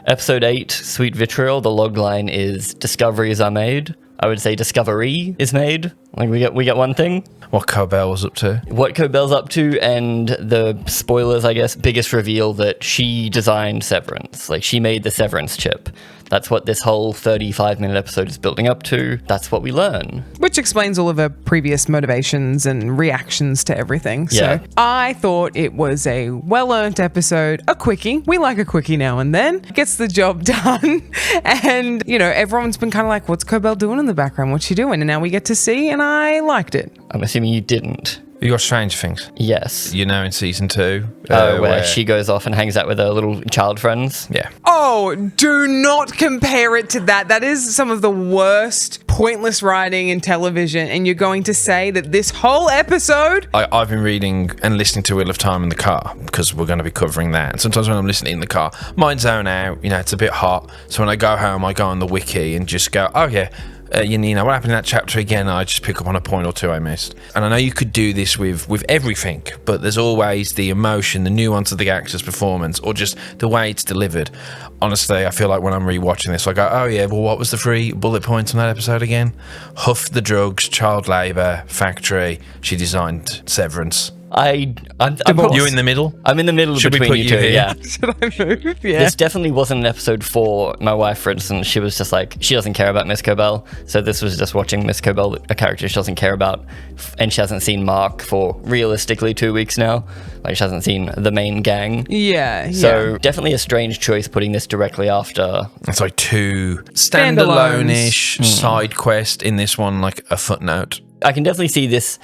Episode 8, Sweet Vitriol, the logline is discoveries are made. I would say discovery is made. Like we get one thing. What Cobel was up to. What Cobel's up to, and the spoilers, I guess, biggest reveal that she designed Severance. Like, she made the Severance chip. That's what this whole 35-minute episode is building up to. That's what we learn. Which explains all of her previous motivations and reactions to everything. Yeah. So I thought it was a well-earned episode. A quickie. We like a quickie now and then. Gets the job done. And, you know, everyone's been kind of like, what's Cobel doing in the background? What's she doing? And now we get to see, and I liked it. I'm assuming you didn't. You got Stranger Things? Yes. You know, in season 2. Where she goes off and hangs out with her little child friends. Yeah. Oh, do not compare it to that. That is some of the worst pointless writing in television. And you're going to say that this whole episode... I've been reading and listening to Wheel of Time in the car because we're going to be covering that. And sometimes when I'm listening in the car, mine zone out. You know, it's a bit hot. So when I go home, I go on the wiki and just go, oh yeah, you know, what happened in that chapter again? I just pick up on a point or two I missed. And I know you could do this with everything, but there's always the emotion, the nuance of the actor's performance, or just the way it's delivered. Honestly, I feel like when I'm rewatching this, I go, oh yeah, well, what was the 3 bullet points on that episode again? Huff the drugs, child labour, factory. She designed Severance. I'm You in the middle? I'm in the middle Should we between put you you two. here? Yeah. Should I move? Yeah. This definitely wasn't an episode for my wife, for instance. She was just like, she doesn't care about Miss Cobel. So this was just watching Miss Cobel, a character she doesn't care about. And she hasn't seen Mark for realistically 2 weeks now. Like, she hasn't seen the main gang. Yeah. So definitely a strange choice putting this directly after. It's like 2 standalone-ish side quest in this one, like a footnote. I can definitely see this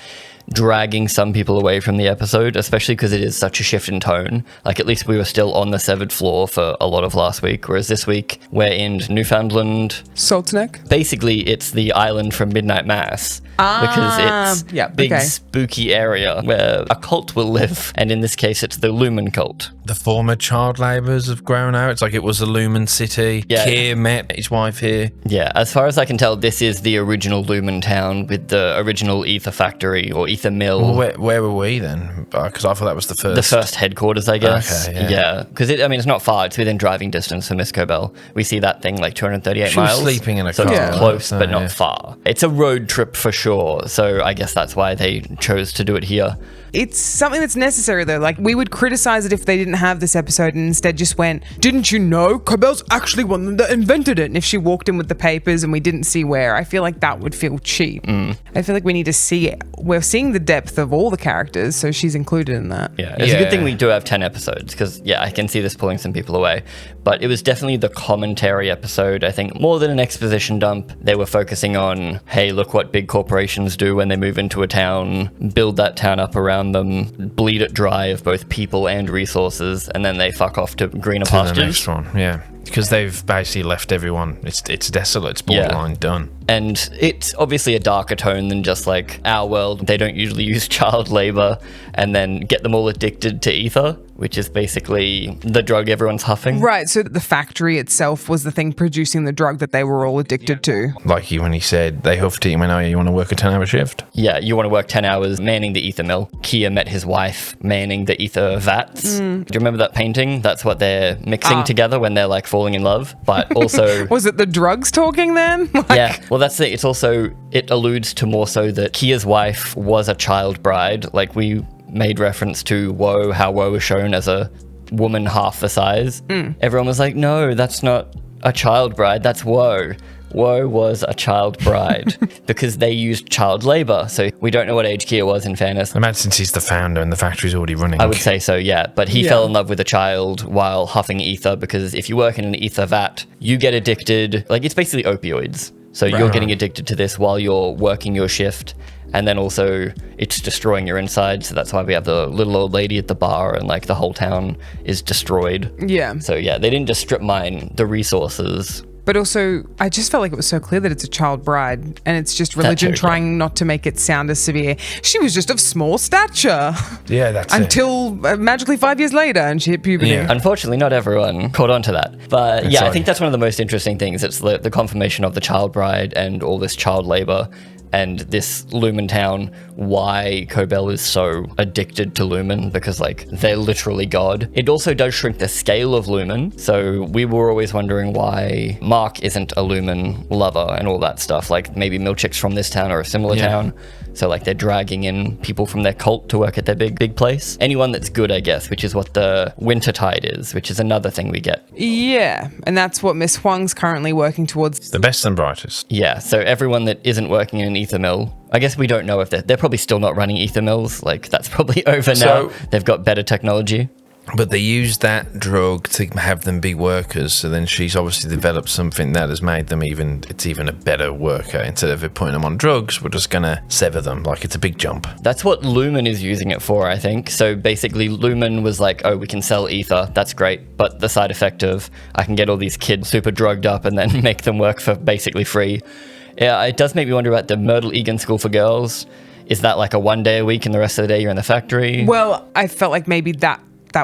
dragging some people away from the episode, especially because it is such a shift in tone. Like, at least we were still on the severed floor for a lot of last week, whereas this week we're in Newfoundland. Salt's Neck? Basically, it's the island from Midnight Mass. Because it's big spooky area where a cult will live, and in this case it's the Lumon cult. The former child labourers have grown out. It's like it was a Lumon city. Yeah. Kier met his wife here. Yeah, as far as I can tell, this is the original Lumon town with the original ether factory or ether mill. Well, where were we then? Because I thought that was the first. The first headquarters, I guess. Okay, yeah. Because it's not far. It's within driving distance for Miss Cobel. We see that thing like 238 She was miles. sleeping in a so car. it's close, but Yeah. not far. It's a road trip for sure. So I guess that's why they chose to do it here. It's something that's necessary, though. Like, we would criticize it if they didn't have this episode and instead just went, didn't you know? Cobel's actually one that invented it. And if she walked in with the papers and we didn't see where, I feel like that would feel cheap. I feel like we need to see it. We're seeing the depth of all the characters, so she's included in that. Yeah, it's a good thing we do have 10 episodes because, I can see this pulling some people away. But it was definitely the commentary episode, I think, more than an exposition dump. They were focusing on, hey, look what big corporations do when they move into a town, build that town up around them, bleed it dry of both people and resources, and then they fuck off to greener pastures. The next one, yeah. Because they've basically left everyone. It's desolate. It's borderline done. And it's obviously a darker tone than just like our world. They don't usually use child labor and then get them all addicted to ether, which is basically the drug everyone's huffing. Right, so the factory itself was the thing producing the drug that they were all addicted to. Like when he said they huffed it, he went, oh, you want to work a 10-hour shift? Yeah, you want to work 10 hours manning the ether mill. Kier met his wife manning the ether vats. Do you remember that painting? That's what they're mixing together when they're like falling in love. But also... Was it the drugs talking then? Yeah, well that's it. It's also, it alludes to more so that Kier's wife was a child bride. Like we made reference to Woe, how Woe was shown as a woman half the size. Everyone was like, no, that's not a child bride, that's Woe. Woe was a child bride because they used child labor. So we don't know what age Kier was, in fairness. I imagine since he's the founder and the factory's already running. I would say so, yeah. But he fell in love with a child while huffing ether because if you work in an ether vat, you get addicted. Like, it's basically opioids. So you're getting addicted to this while you're working your shift. And then also it's destroying your insides. So that's why we have the little old lady at the bar and like the whole town is destroyed. Yeah. So yeah, they didn't just strip mine the resources. But also, I just felt like it was so clear that it's a child bride and it's just religion trying not to make it sound as severe. She was just of small stature. Yeah, that's Until magically 5 years later and she hit puberty. Yeah. Unfortunately, not everyone caught on to that. But That's yeah, I right. think that's one of the most interesting things. It's the confirmation of the child bride and all this child labor. and this Lumon town, why Cobel is so addicted to Lumon, because like they're literally God. It also does shrink the scale of Lumon, so we were always wondering why Mark isn't a Lumon lover and all that stuff. Like maybe Milchick's from this town or a similar town, so like they're dragging in people from their cult to work at their big place. Anyone that's good, I guess, which is what the Windertide is, which is another thing we get. Yeah, and that's what Miss Huang's currently working towards. The best and brightest. Yeah, so everyone that isn't working in an ether mill, I guess we don't know if they're probably still not running ether mills. Like that's probably over now. They've got better technology. But they used that drug to have them be workers. So then she's obviously developed something that has made them even a better worker. Instead of putting them on drugs, we're just going to sever them. Like it's a big jump. That's what Lumon is using it for, I think. So basically Lumon was like, oh, we can sell ether. That's great. But the side effect of I can get all these kids super drugged up and then make them work for basically free. Yeah, it does make me wonder about the Myrtle Egan School for Girls. Is that like a 1 day a week and the rest of the day you're in the factory? Well, I felt like maybe that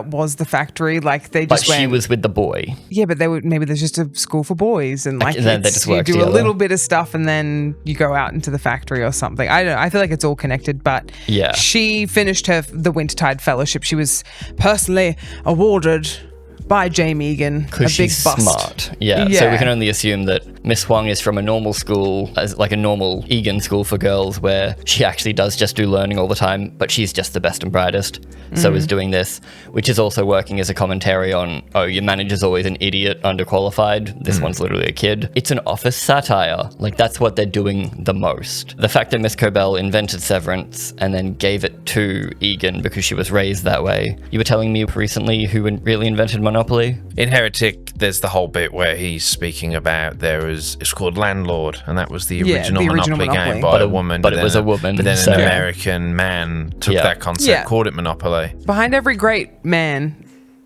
was the factory. Like they just But she was with the boy. Yeah, but maybe there's just a school for boys, and like then they just work you do together. a little bit of stuff and then you go out into the factory or something. I don't know. I feel like it's all connected. But Yeah. she finished the Windertide Fellowship. She was personally awarded by Jamie Egan, a Because big she's bust. smart. Yeah, so we can only assume that Miss Huang is from a normal school, as like a normal Egan school for girls, where she actually does just do learning all the time, but she's just the best and brightest. So is doing this, which is also working as a commentary on, oh, your manager's always an idiot, underqualified. This one's literally a kid. It's an office satire. Like, that's what they're doing the most. The fact that Miss Cobel invented Severance and then gave it to Egan because she was raised that way. You were telling me recently who really invented Monopoly? In Heretic, there's the whole bit where he's speaking about it's called Landlord, and that was the original Monopoly game by a woman. But it was a woman. But then so- an American man took that concept, called it Monopoly. Behind every great man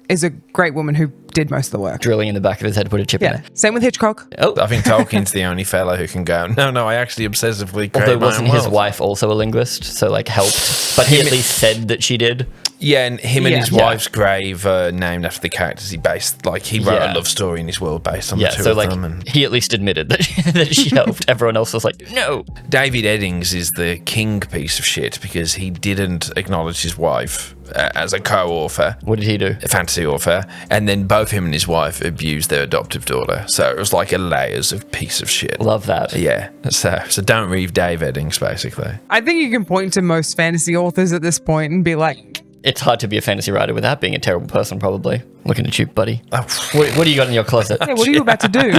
is a great woman who did most of the work. Drilling in the back of his head, put a chip in Yeah. it. Same with Hitchcock. Oh, I think Tolkien's the only fellow who can go, no, I actually obsessively create although my wasn't own his world. wife also a linguist, so like helped, but he at least said that she did. Yeah, and him and his Yeah. wife's grave are named after the characters he based. Like, he wrote a love story in his world based on the two so of like them. And he at least admitted that that she helped. Everyone else was like, no. David Eddings is the king piece of shit because he didn't acknowledge his wife as a co-author. What did he do? A fantasy author, and then both him and his wife abused their adoptive daughter. So it was like a layers of piece of shit. Love that. Yeah, so don't read Dave Eddings, basically. I think you can point to most fantasy authors at this point and be like, It's hard to be a fantasy writer without being a terrible person, probably. Looking at you, buddy. Oh, What do you got in your closet? hey, what are you about to do?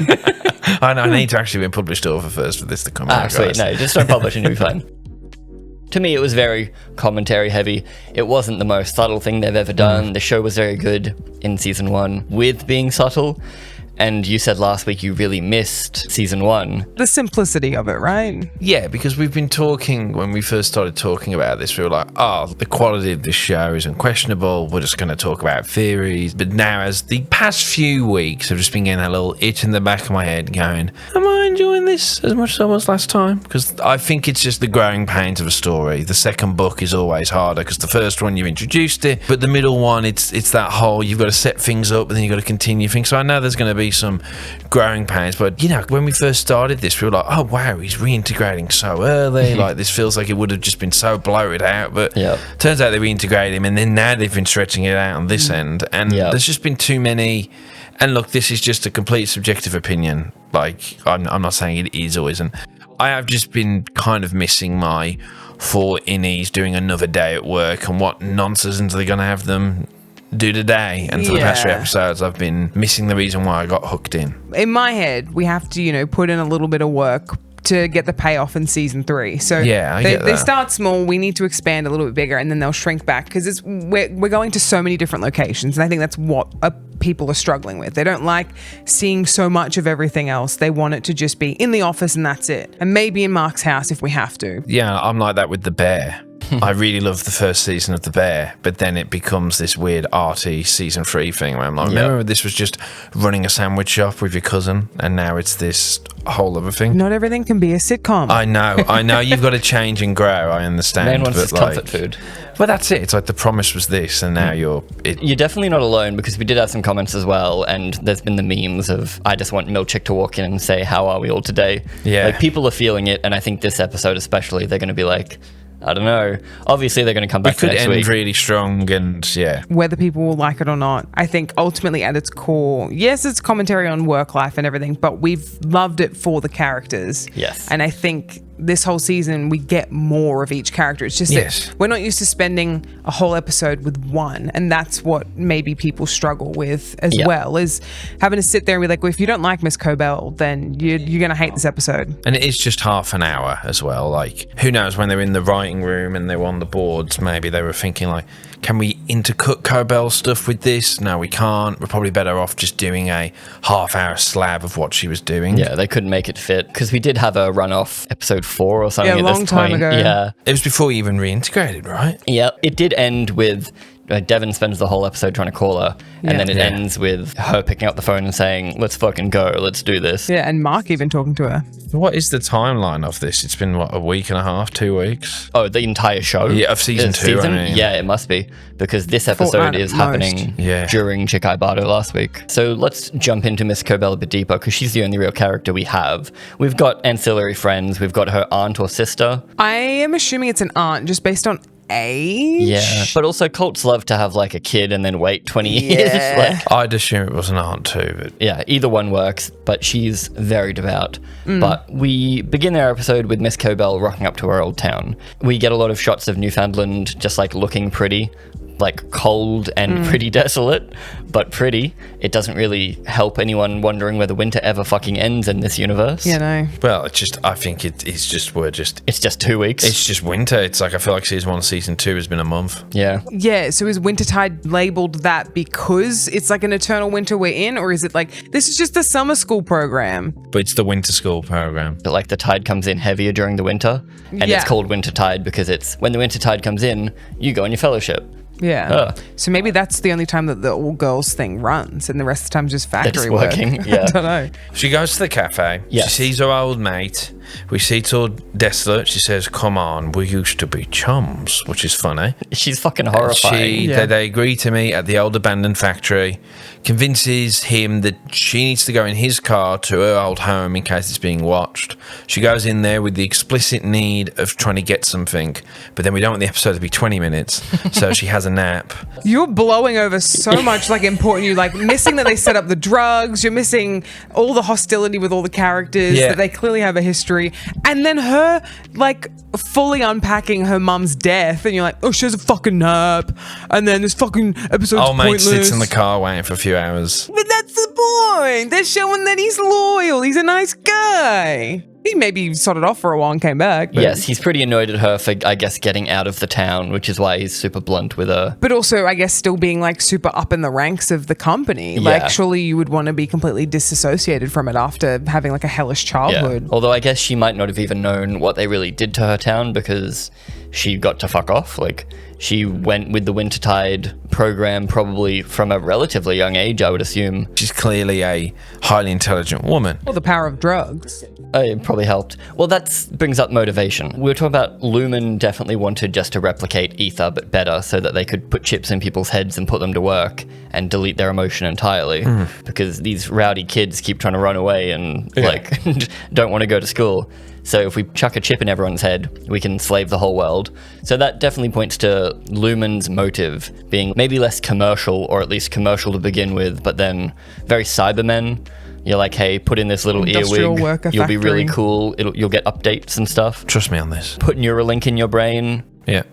I need to actually be a published author first for this to come out, Sweet. guys. No, just don't publish and you'll be fine. To me, it was very commentary heavy. It wasn't the most subtle thing they've ever done. The show was very good in season 1 with being subtle. And you said last week you really missed season 1. The simplicity of it, right? Yeah, because we've been talking, when we first started talking about this, we were like, oh, the quality of this show is unquestionable. We're just going to talk about theories. But now, as the past few weeks, I've just been getting that little itch in the back of my head going, am I enjoying this as much as I was last time? Because I think it's just the growing pains of a story. The second book is always harder because the first one, you've introduced it. But the middle one, it's that whole, you've got to set things up and then you've got to continue things. So I know there's going to be some growing pains, but you know, when we first started this, we were like, oh wow, he's reintegrating so early. Like, this feels like it would have just been so bloated out, but turns out they reintegrated him, and then now they've been stretching it out on this end, and there's just been too many. And look, this is just a complete subjective opinion. Like, I'm not saying it is or isn't. I have just been kind of missing my 4 innies doing another day at work, and what nonsense are they going to have them do today? And for the past 3 episodes, I've been missing the reason why I got hooked in. In my head, we have to, put in a little bit of work to get the payoff in season 3. So they start small. We need to expand a little bit bigger, and then they'll shrink back because we're going to so many different locations, and I think that's what people are struggling with. They don't like seeing so much of everything else. They want it to just be in the office and that's it, and maybe in Mark's house if we have to. Yeah, I'm like that with the bear. I really love the first season of The Bear, but then it becomes this weird arty season 3 thing where I'm like, remember this was just running a sandwich shop with your cousin, and now it's this whole other thing. Not everything can be a sitcom. I know. You've got to change and grow. I understand. Man wants but his comfort food. Well, that's it. It's like the promise was this, and now you're definitely not alone, because we did have some comments as well, and there's been the memes of, I just want Milchick to walk in and say, how are we all today? Yeah. Like, people are feeling it, and I think this episode especially, they're going to be like, I don't know. Obviously, they're going to come back it could next end week. really strong, and Whether people will like it or not, I think ultimately at its core, yes, it's commentary on work life and everything, but we've loved it for the characters. Yes. And I think this whole season we get more of each character. It's just that we're not used to spending a whole episode with one, and that's what maybe people struggle with as well, is having to sit there and be like, well, if you don't like Miss Cobel, then you're going to hate this episode. And it is just half an hour as well. Like, who knows, when they're in the writing room and they were on the boards, maybe they were thinking like, can we intercut Cobel stuff with this? No, we can't. We're probably better off just doing a half-hour slab of what she was doing. Yeah, they couldn't make it fit, because we did have a run-off episode 4 or something a at long this time point. ago. Yeah. It was before you even reintegrated, right? Yeah, it did end with Devon spends the whole episode trying to call her, and then it ends with her picking up the phone and saying, let's fucking go, let's do this. Yeah, and Mark even talking to her. What is the timeline of this? It's been, what, a week and a half, 2 weeks? Oh, the entire show? Yeah, of season 2, I mean. Yeah, it must be, because this episode is happening during Chikai Bardo last week. So let's jump into Miss Cobel a bit deeper, because she's the only real character we have. We've got ancillary friends, we've got her aunt or sister. I am assuming it's an aunt, just based on age. Yeah, but also cults love to have like a kid and then wait 20 years. Like, I'd assume it was an aunt too, but yeah, either one works, but she's very devout. But we begin our episode with Miss Cobel rocking up to her old town. We get a lot of shots of Newfoundland just like looking pretty, like cold and pretty desolate, but pretty. It doesn't really help anyone wondering whether winter ever fucking ends in this universe. Yeah, no. well, it's just, I think it's just It's just 2 weeks. it's just winter. It's like, I feel like season 1, season 2 has been a month. Yeah. Yeah, so is Wintertide labeled that because it's like an eternal winter we're in, or is it like, this is just a summer school program? But it's the winter school program. But like the tide comes in heavier during the winter, and it's called Wintertide because it's when the wintertide comes in, you go on your fellowship. Yeah. So maybe that's the only time that the all girls thing runs, and the rest of the time is just factory just work. working, yeah. I don't know. She goes to the cafe. Yes. She sees her old mate. We see it's all desolate. She says, come on, we used to be chums, which is funny. She's fucking horrifying. They agree to meet at the old abandoned factory, convinces him that she needs to go in his car to her old home in case it's being watched. She goes in there with the explicit need of trying to get something, but then we don't want the episode to be 20 minutes, so she has a nap. You're blowing over so much like important. You're like missing that they set up the drugs. You're missing all the hostility with all the characters, that they clearly have a history. And then her like fully unpacking her mum's death, and you're like, oh, she has a fucking nap. And then this fucking episode's Old mate pointless. sits in the car waiting for a few hours. But that's the point. They're showing that he's loyal. He's a nice guy. He maybe sorted off for a while and came back. But Yes, he's pretty annoyed at her for, I guess, getting out of the town, which is why he's super blunt with her. But also, I guess, still being like super up in the ranks of the company. Yeah. Like, surely you would want to be completely disassociated from it after having like a hellish childhood. Yeah. Although I guess she might not have even known what they really did to her town because she got to fuck off. Like, she went with the Wintertide program probably from a relatively young age, I would assume. She's clearly a highly intelligent woman. Or the power of drugs. It probably helped. Well, that brings up motivation. We were talking about Lumon definitely wanted just to replicate Ether, but better, so that they could put chips in people's heads and put them to work and delete their emotion entirely. Because these rowdy kids keep trying to run away and like don't want to go to school. So if we chuck a chip in everyone's head, we can slave the whole world. So that definitely points to Lumon's motive being maybe less commercial, or at least commercial to begin with, but then very Cybermen. You're like, hey, put in this little Industrial earwig. worker You'll be really factory. cool. You'll get updates and stuff. Trust me on this. Put Neuralink in your brain. Yeah.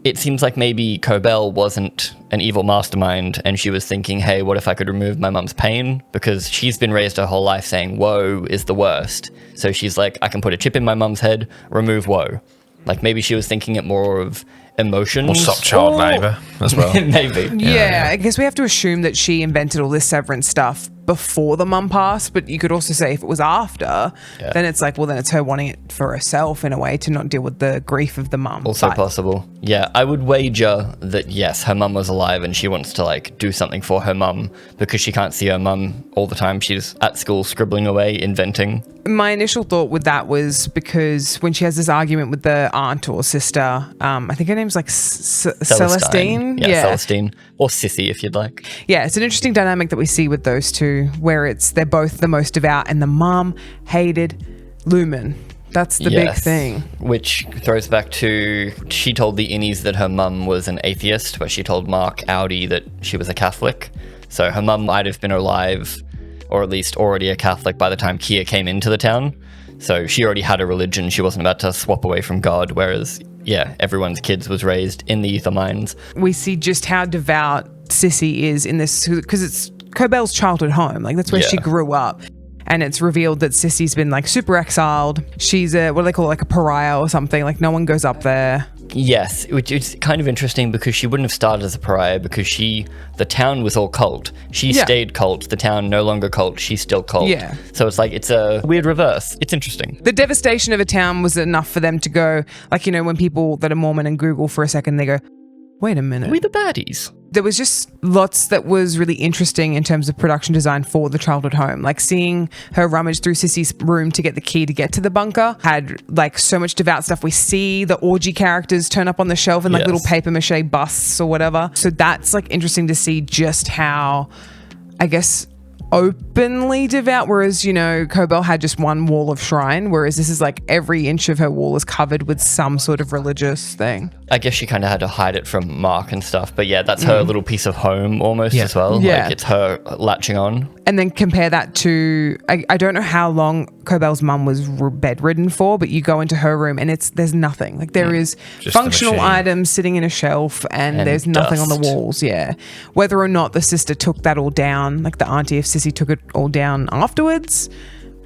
It seems like maybe Cobel wasn't an evil mastermind, and she was thinking, hey, what if I could remove my mum's pain? Because she's been raised her whole life saying woe is the worst. So she's like, I can put a chip in my mum's head, remove woe. Like maybe she was thinking it more of emotions. Or stop child labour as well. Maybe. Yeah, I guess we have to assume that she invented all this severance stuff before the mum passed, but you could also say if it was after, then it's like, well, then it's her wanting it for herself in a way to not deal with the grief of the mum. Also possible. Yeah, I would wager that yes, her mum was alive and she wants to like do something for her mum because she can't see her mum all the time. She's at school scribbling away, inventing. My initial thought with that was because when she has this argument with the aunt or sister, I think her name's like Celestine. Yeah, Celestine. Or Sissy if you'd like. Yeah, it's an interesting dynamic that we see with those two where they're both the most devout and the mum hated Lumon. That's the big thing. Which throws back to, she told the innies that her mum was an atheist, but she told Mark Audi that she was a Catholic. So her mum might have been alive, or at least already a Catholic by the time Kier came into the town. So she already had a religion. She wasn't about to swap away from God, whereas, everyone's kids was raised in the ether mines. We see just how devout Sissy is in this, because it's Cobel's childhood home. Like, that's where she grew up. And it's revealed that Sissy's been like super exiled. She's what do they call it, like a pariah or something. Like no one goes up there. Yes, which is kind of interesting because she wouldn't have started as a pariah because the town was all cult. She stayed cult. The town no longer cult. She's still cult. Yeah. So it's like, it's a weird reverse. It's interesting. The devastation of a town was enough for them to go, like, when people that are Mormon and Google for a second, they go, wait a minute. We the baddies. There was just lots that was really interesting in terms of production design for the childhood home. Like seeing her rummage through Sissy's room to get the key to get to the bunker had like so much devout stuff. We see the orgy characters turn up on the shelf and like little paper mache busts or whatever. So that's like interesting to see just how, I guess, openly devout, whereas Cobel had just one wall of shrine, whereas this is like every inch of her wall is covered with some sort of religious thing. I guess she kind of had to hide it from Mark and stuff, but that's her little piece of home almost as well. Like it's her latching on. And then compare that to, I don't know how long Cobel's mum was bedridden for, but you go into her room and there's nothing. Like there is just functional items sitting in a shelf and there's nothing on the walls. Yeah. Whether or not the sister took that all down, like the auntie of Sissy took it all down afterwards,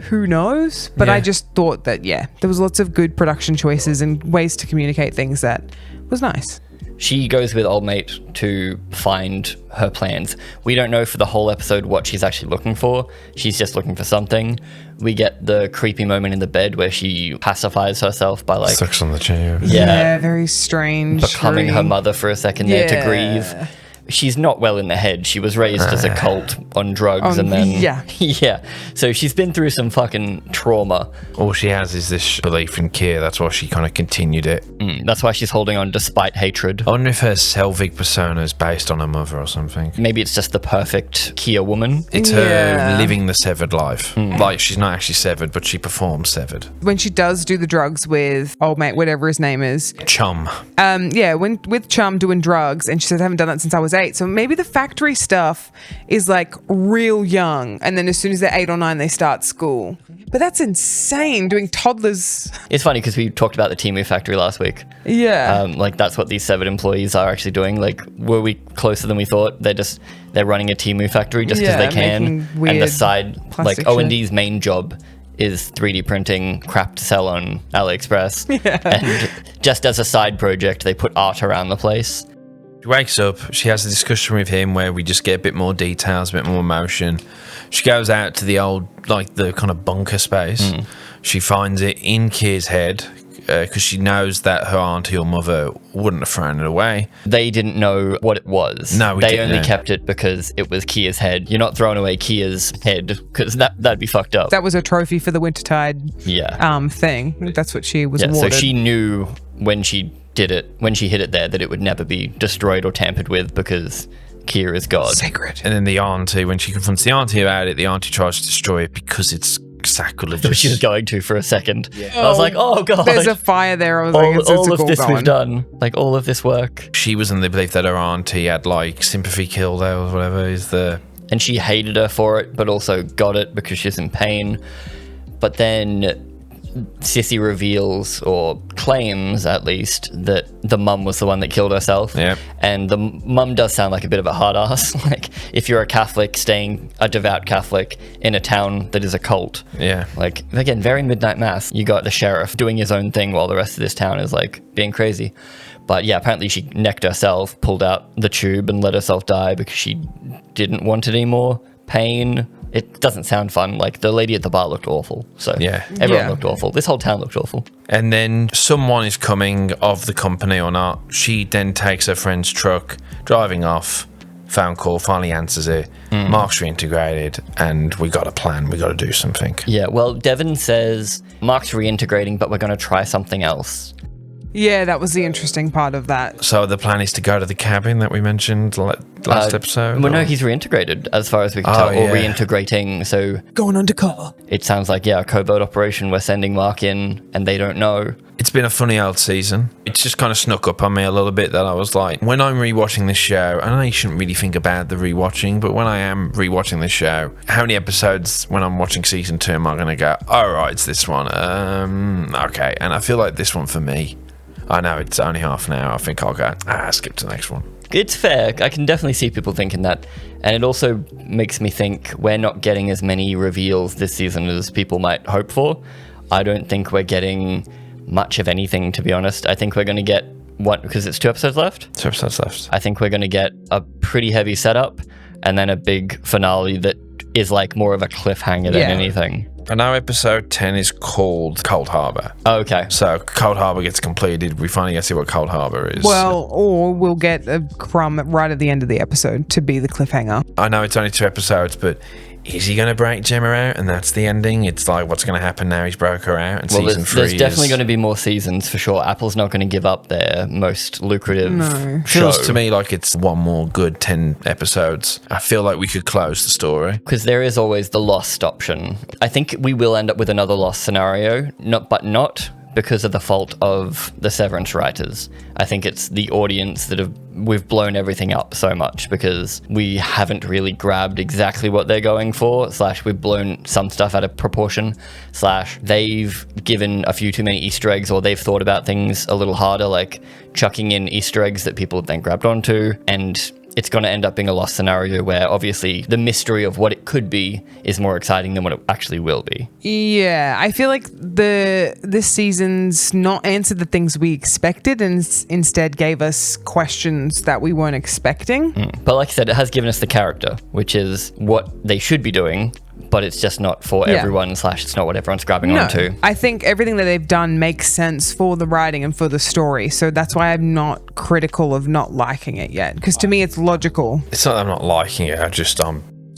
who knows? But I just thought that, there was lots of good production choices and ways to communicate things that was nice. She goes with old mate to find her plans. We don't know for the whole episode what she's actually looking for. She's just looking for something. We get the creepy moment in the bed where she pacifies herself by like... sucks on the chair. Yeah, very strange. Becoming her mother for a second there to grieve. She's not well in the head. She was raised as a cult on drugs and then... Yeah. So she's been through some fucking trauma. All she has is this belief in Kier. That's why she kind of continued it. That's why she's holding on despite hatred. I wonder if her Selvig persona is based on her mother or something. Maybe it's just the perfect Kier woman. It's her living the severed life. Like, she's not actually severed, but she performs severed. When she does do the drugs with old mate, whatever his name is. Chum. When with Chum doing drugs, and she says, I haven't done that since I was 8. So maybe the factory stuff is like real young, and then as soon as they're 8 or 9 they start school. But that's insane, doing toddlers. It's funny because we talked about the Temu factory last week. Like that's what these severed employees are actually doing. Like, were we closer than we thought? They're running a Temu factory just because they can, and the side, like O&D's main job is 3D printing crap to sell on AliExpress. And just as a side project they put art around the place. She wakes up, she has a discussion with him where we just get a bit more details, a bit more emotion. She goes out to the old, like the kind of bunker space. She finds it in Kier's head because she knows that her auntie or mother wouldn't have thrown it away. They didn't know what it was. No, they only kept it because it was Kier's head. You're not throwing away Kier's head because that'd be fucked up. That was a trophy for the Wintertide thing. That's what she was awarded. So she knew when she hit it there, that it would never be destroyed or tampered with because Kier is God. Sacred. And then the auntie, when she confronts the auntie about it, the auntie tries to destroy it because it's sacrilegious. She was going to for a second. I was like, oh God. There's a fire there. I was like, it's all of this going. we've done. Like all of this work. She was in the belief that her auntie had like sympathy killed her or whatever is the... And she hated her for it, but also got it because she's in pain. But then Sissy reveals, or claims at least, that the mum was the one that killed herself. Yeah. And the mum does sound like a bit of a hard ass. Like, if you're a Catholic, staying a devout Catholic in a town that is a cult. Yeah. Like, again, very midnight mass. You got the sheriff doing his own thing while the rest of this town is, like, being crazy. But yeah, apparently she necked herself, pulled out the tube and let herself die because she didn't want any more pain. It doesn't sound fun. Like, the lady at the bar looked awful. So Yeah. everyone looked awful. This whole town looked awful. And then someone is coming of the company or not. She then takes her friend's truck, driving off. Phone call, finally answers it. Mark's reintegrated, and we got a plan. We got to do something. Yeah, well, Devon says Mark's reintegrating, but we're going to try something else. Yeah, that was the interesting part of that. So the plan is to go to the cabin that we mentioned last episode? Well, no, or- he's reintegrated, as far as we can tell, yeah. or reintegrating. So Going undercover. it sounds like, yeah, a covert operation. We're sending Mark in, and they don't know. It's been a funny old season. It's just kind of snuck up on me a little bit that I was like, when I'm rewatching this show, I know you shouldn't really think about the rewatching, but when I am rewatching this show, how many episodes when I'm watching season 2 am I going to go, oh, right, it's this one. Okay. And I feel like this one for me, I know it's only half an hour. I think I'll go, skip to the next one. It's fair. I can definitely see people thinking that. And it also makes me think we're not getting as many reveals this season as people might hope for. I don't think we're getting much of anything, to be honest. I think we're going to get what, because it's 2 episodes left? 2 episodes left. I think we're going to get a pretty heavy setup and then a big finale that is like more of a cliffhanger than anything. I know episode 10 is called Cold Harbour. Oh, okay. So Cold Harbour gets completed. We finally get to see what Cold Harbour is. Well, or we'll get a crumb right at the end of the episode to be the cliffhanger. I know it's only 2 episodes, but is he going to break Gemma out and that's the ending? It's like, what's going to happen now he's broke her out? And Well, season 3 there's definitely going to be more seasons for sure. Apple's not going to give up their most lucrative show. Feels to me like it's one more good 10 episodes. I feel like we could close the story. Because there is always the lost option. I think we will end up with another lost scenario, not because of the fault of the Severance writers. I think it's the audience that we've blown everything up so much because we haven't really grabbed exactly what they're going for, / we've blown some stuff out of proportion, / they've given a few too many Easter eggs, or they've thought about things a little harder, like chucking in Easter eggs that people then grabbed onto, and it's going to end up being a lost scenario where obviously the mystery of what it could be is more exciting than what it actually will be. Yeah, I feel like this season's not answered the things we expected and instead gave us questions that we weren't expecting. But like I said, it has given us the character, which is what they should be doing, but it's just not for everyone, / it's not what everyone's grabbing onto. I think everything that they've done makes sense for the writing and for the story. So that's why I'm not critical of not liking it yet. Because to me, it's logical. It's not that I'm not liking it,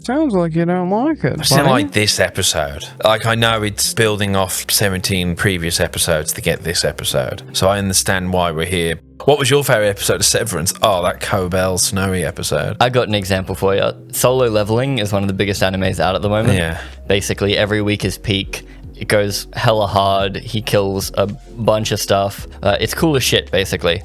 Sounds like you don't like it. I just didn't like this episode. Like, I know it's building off 17 previous episodes to get this episode. So I understand why we're here. What was your favourite episode of Severance? Oh, that Cobel snowy episode. I got an example for you. Solo Leveling is one of the biggest animes out at the moment. Yeah. Basically, every week is peak. It goes hella hard. He kills a bunch of stuff. It's cool as shit, basically.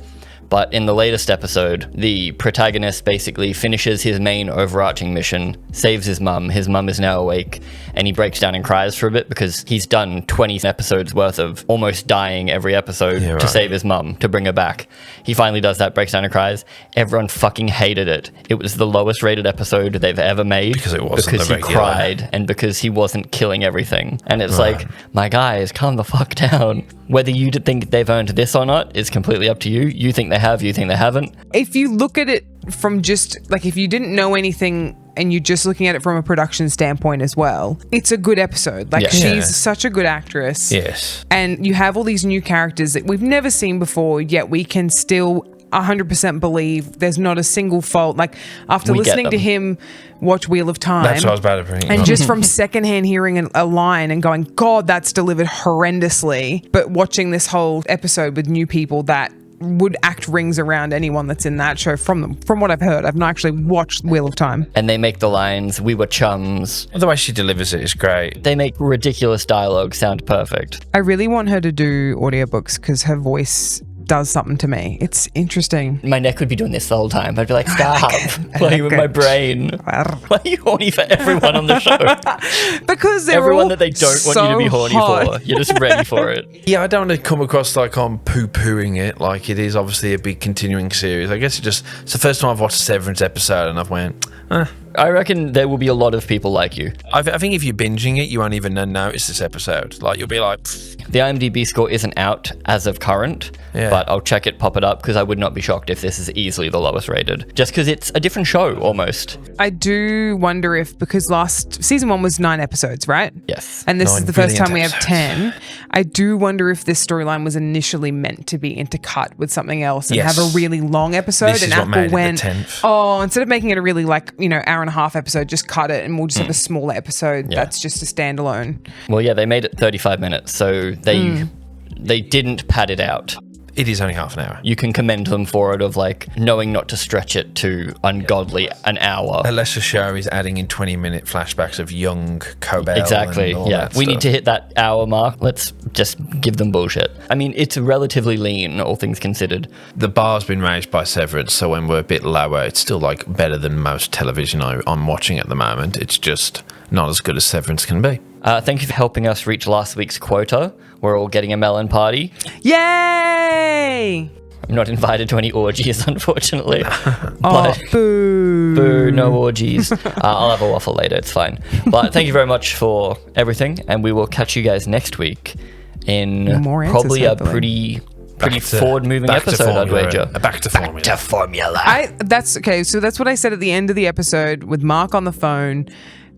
But in the latest episode, the protagonist basically finishes his main overarching mission, saves his mum. His mum is now awake, and he breaks down and cries for a bit because he's done 20 episodes worth of almost dying every episode to save his mum, to bring her back. He finally does that, breaks down and cries. Everyone fucking hated it. It was the lowest rated episode they've ever made. Because it wasn't because the he regular. cried and because he wasn't killing everything. And it's like, my guys, calm the fuck down. Whether you think they've earned this or not is completely up to you. You think they have, you think they haven't. If you look at it from just, like, if you didn't know anything and you're just looking at it from a production standpoint as well, it's a good episode. Like, she's such a good actress. Yes. And you have all these new characters that we've never seen before, yet we can still 100% believe there's not a single fault. Like, after listening to him watch Wheel of Time, That's what I was about to bring and up. just from secondhand hearing a line and going, God, that's delivered horrendously, but watching this whole episode with new people that would act rings around anyone that's in that show from what I've heard. I've not actually watched Wheel of Time. And they make the lines, we were chums. The way she delivers it is great. They make ridiculous dialogue sound perfect. I really want her to do audiobooks because her voice does something to me. It's interesting. My neck would be doing this the whole time. I'd be like, stop. Why are you in my brain? Why are you horny for everyone on the show? Because they're Everyone all that they don't want you to be horny hot. for. You're just ready for it. Yeah, I don't want to come across like I'm poo-pooing it. Like, it is obviously a big continuing series. I guess it's the first time I've watched a Severance episode and I've went, I reckon there will be a lot of people like you. I think if you're binging it, you won't even notice this episode. Like, you'll be like, pfft. The IMDb score isn't out as of current, but I'll check it, pop it up, because I would not be shocked if this is easily the lowest rated. Just because it's a different show, almost. I do wonder if, because season 1 was 9 episodes, right? Yes. And this is the first time we have episodes. 10. I do wonder if this storyline was initially meant to be intercut with something else and have a really long episode. This and is what Apple made it went, the 10th. oh, instead of making it a really hour and a half episode, just cut it and we'll just have a smaller episode that's just a standalone. Well, yeah, they made it 35 minutes, so they didn't pad it out. It is only half an hour. You can commend them for it, of like knowing not to stretch it to ungodly an hour. Unless the show is adding in 20-minute flashbacks of young Cobel. Exactly. And all Yeah, that we stuff. need to hit that hour mark. Let's just give them bullshit. I mean, it's relatively lean, all things considered. The bar's been raised by Severance, so when we're a bit lower, it's still like better than most television I'm watching at the moment. It's just not as good as Severance can be. Thank you for helping us reach last week's quota. We're all getting a melon party. Yay! I'm not invited to any orgies, unfortunately. Oh, boo. Boo, no orgies. I'll have a waffle later, it's fine. But thank you very much for everything, and we will catch you guys next week in More answers, probably a hopefully. pretty forward-moving episode, I'd wager. Back to formula. That's okay. So that's what I said at the end of the episode with Mark on the phone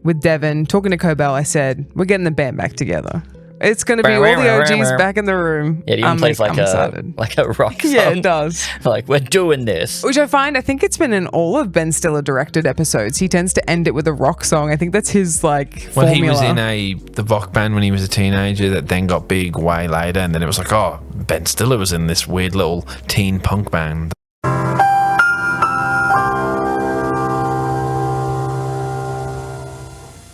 with Devon talking to Cobel. I said, we're getting the band back together. It's going to be all the OGs back in the room. Yeah, it even plays I'm excited. like a rock song. Yeah, it does. Like, we're doing this. Which I think it's been in all of Ben Stiller directed episodes. He tends to end it with a rock song. I think that's his formula. He was in the rock band when he was a teenager that then got big way later, and then it was like, oh, Ben Stiller was in this weird little teen punk band.